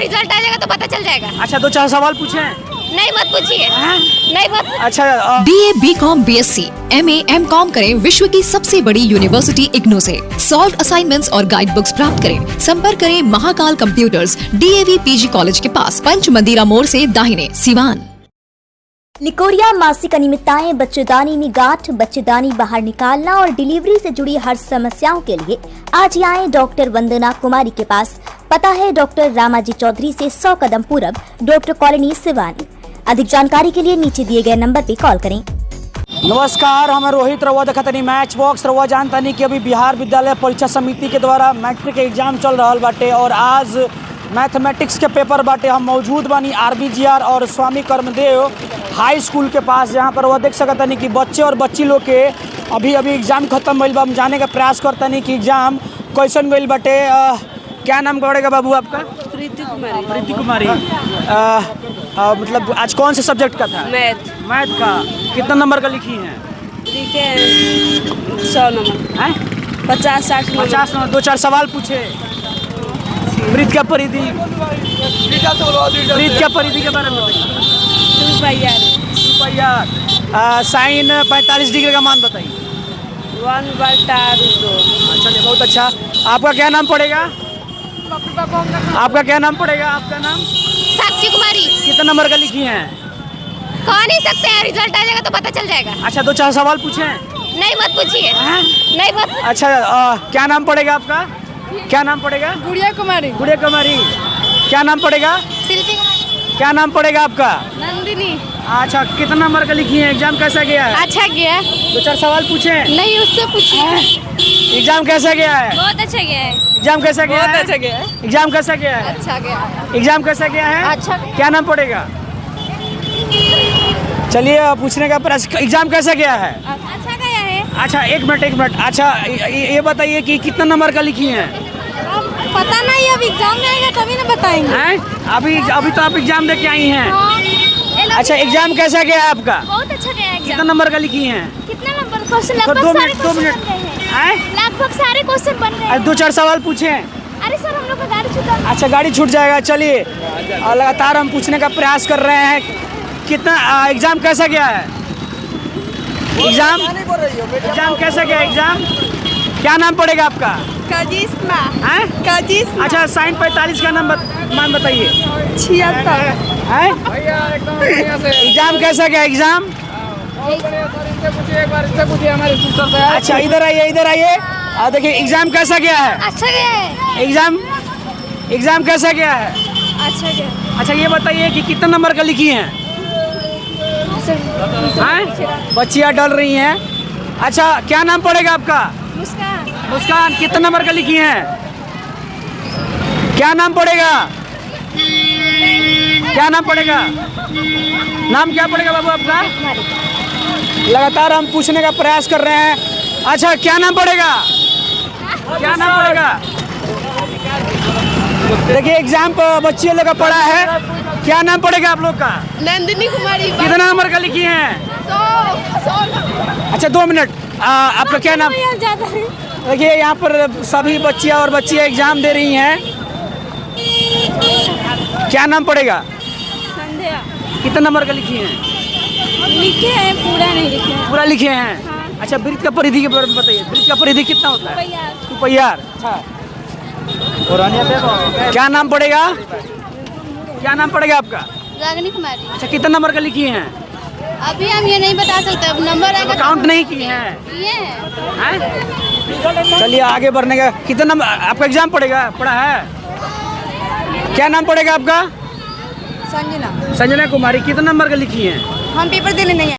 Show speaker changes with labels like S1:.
S1: Result आ जाएगा तो पता चल जाएगा।
S2: अच्छा 2-4 सवाल पूछे?
S1: नहीं मत पूछिए, नहीं मत।
S2: अच्छा
S3: BA, BCom, BSc, MA, MCom करें विश्व की सबसे बड़ी यूनिवर्सिटी इग्नू से। सॉल्व असाइनमेंट्स और गाइड बुक्स प्राप्त करें। संपर्क करें Mahakal computers, DAV PG college के पास, पंच मंदिरा मोड़ से दाहिने, सिवान।
S4: निकोरिया मासिक अनियमितताएं, बच्चेदानी में गांठ, बच्चेदानी बाहर निकालना और डिलीवरी से जुड़ी हर समस्याओं के लिए आज ही आएं डॉक्टर वंदना कुमारी के पास। पता है डॉक्टर रामाजी चौधरी से 100 कदम पूरब, डॉक्टर कॉलोनी, सिवानी। अधिक जानकारी के लिए नीचे दिए गए नंबर पे कॉल करें।
S2: नमस्कार, हम रोहित रउआ देखतनी मैच बॉक्स। रउआ जानतनी कि अभी बिहार विद्यालय परीक्षा समिति के द्वारा मैट्रिक एग्जाम चल रहा बाटे और आज मैथमेटिक्स के पेपर बाटे। हम मौजूद बानी RBGR और स्वामी कर्मदेव हाई स्कूल के पास, जहाँ पर वह देख सकतनी कि बच्चे और बच्ची लोग के अभी एग्जाम खत्म भइल बा। हम जाने का प्रयास करतनी कि एग्जाम कैसन गइल बाटे। क्या नाम पड़ेगा बाबू आपका?
S5: प्रीति कुमारी।
S2: प्रीति कुमारी। मतलब आज कौन से सब्जेक्ट का था? मैथ का। कितना नंबर का लिखी हैं?
S5: लिखे हैं 100 नंबर।
S2: हैं?
S5: 50-60 नंबर।
S2: 50 नंबर। 2-4 सवाल पूछे। प्रीत क्या परिधि के बारे में बताइए। 2 साइन 45 डिग्री का मान बताइए।
S5: 1/2।
S2: चलिए, बहुत अच्छा। आपका क्या नाम पड़ेगा? आपका क्या नाम पड़ेगा? आपका नाम?
S1: साक्षी कुमारी।
S2: कितना नंबर का लिखी हैं?
S1: कह नहीं सकते हैं, रिजल्ट आ जाएगा तो पता चल जाएगा।
S2: अच्छा 2-4 सवाल पूछे?
S1: नहीं मत पूछिए, नहीं मत।
S2: अच्छा क्या नाम पड़ेगा आपका? क्या नाम पड़ेगा?
S5: गुड़िया कुमारी।
S2: गुड़िया कुमारी। क्या नाम पड़ेगा?
S1: शिल्पी कुमारी।
S2: क्या नाम पड़ेगा आपका?
S1: नंदिनी।
S2: अच्छा कितना नंबर का लिखी है? एग्जाम कैसा गया है?
S1: अच्छा गया।
S2: 2-4 सवाल पूछे?
S1: नहीं, उससे पूछिए।
S2: एग्जाम कैसा गया है?
S1: बहुत अच्छा गया है।
S2: एग्जाम कैसा गया है?
S5: बहुत अच्छा गया है।
S2: एग्जाम कैसा गया है?
S1: अच्छा गया।
S2: एग्जाम कैसा गया है?
S1: अच्छा।
S2: क्या नाम पड़ेगा? चलिए पूछने का प्रयास। एग्जाम कैसा गया है?
S1: अच्छा गया है।
S2: अच्छा एक मिनट। अच्छा ये बताइए कि कितना नंबर का लिखी हैं?
S1: पता नहीं, अब एग्जाम में आएगा तभी ना बताएंगे।
S2: हैं? अभी तो आप एग्जाम दे के आई हैं।
S1: हाँ।
S2: अच्छा एग्जाम कैसा गया है आपका?
S1: बहुत अच्छा गया है
S2: कितना
S1: एग्जाम।
S2: नंबर का लिखी हैं?
S1: कितना नंबर क्वेश्चन? लगभग
S2: 2
S1: सारे
S2: मिनट।
S1: क्वेश्चन बन गए हैं।
S2: हैं?
S1: लगभग सारे क्वेश्चन बन गए हैं।
S2: 2-4 सवाल पूछे?
S1: अरे सर, हम लोग का गाड़ी छूटा।
S2: अच्छा गाड़ी छूट जाएगा। चलिए लगातार हम पूछने का प्रयास कर रहे हैं। कितना एग्जाम कैसा गया है? एग्जाम कैसा गया? एग्जाम क्या नाम पड़ेगा आपका?
S5: कजिस्मा।
S2: हैं?
S5: कजिस्मा।
S2: अच्छा साइन 45 का मान बताइए।
S5: 76।
S2: हैं? एग्जाम कैसा गया? एग्जाम अच्छा इधर आइए। देखिए एग्जाम कैसा गया है?
S1: अच्छा गया है।
S2: एग्जाम कैसा गया है?
S1: अच्छा गया।
S2: अच्छा ये बताइए कि कितना नंबर का लिखी हैं? हैं? बच्चियाँ डल रही हैं। अच्छा क्या नाम पड़ेगा आपका? मुस्कान। कितना नंबर का लिखी हैं? क्या नाम पड़ेगा? क्या नाम पड़ेगा? नाम क्या पड़ेगा बाबू आपका? लगातार हम पूछने का प्रयास कर रहे हैं। अच्छा क्या नाम पड़ेगा? क्या नाम पड़ेगा? देखिए एग्जाम पर बच्चियों लोग का पड़ा है। क्या नाम पड़ेगा आप लोग का?
S5: नंदिनी कुमारी।
S2: कितना नंबर का लिखी हैं?
S5: 100।
S2: अच्छा 2 मिनट। आपका क्या नाम? देखिए यहाँ पर सभी बच्चियाँ और बच्चियाँ एग्जाम दे रही हैं। क्या नाम पड़ेगा?
S5: संध्या।
S2: कितना नंबर का लिखी हैं?
S5: लिखे हैं, पूरा नहीं लिखे हैं।
S2: पूरा लिखे हैं।
S5: हाँ।
S2: अच्छा वृत्त का परिधि के बारे में बताइए। वृत्त का परिधि कितना होता है? 2 पहियार। अच्छा क्या नाम पड़ेगा? क्या नाम पड़ेगा आपका?
S1: रागिनी कुमारी।
S2: अच्छा कितना नंबर का लिखी हैं?
S1: अभी हम ये नहीं बता सकते, अब नंबर आएगा।
S2: काउंट नहीं की हैं?
S1: ये
S2: चलिए आगे बढ़ने का। कितना नंबर आपका एग्जाम पड़ा है? क्या नाम पड़ेगा आपका?
S5: संजना।
S2: संजना कुमारी। कितना नंबर का लिखी हैं?
S5: हम पेपर देने नहीं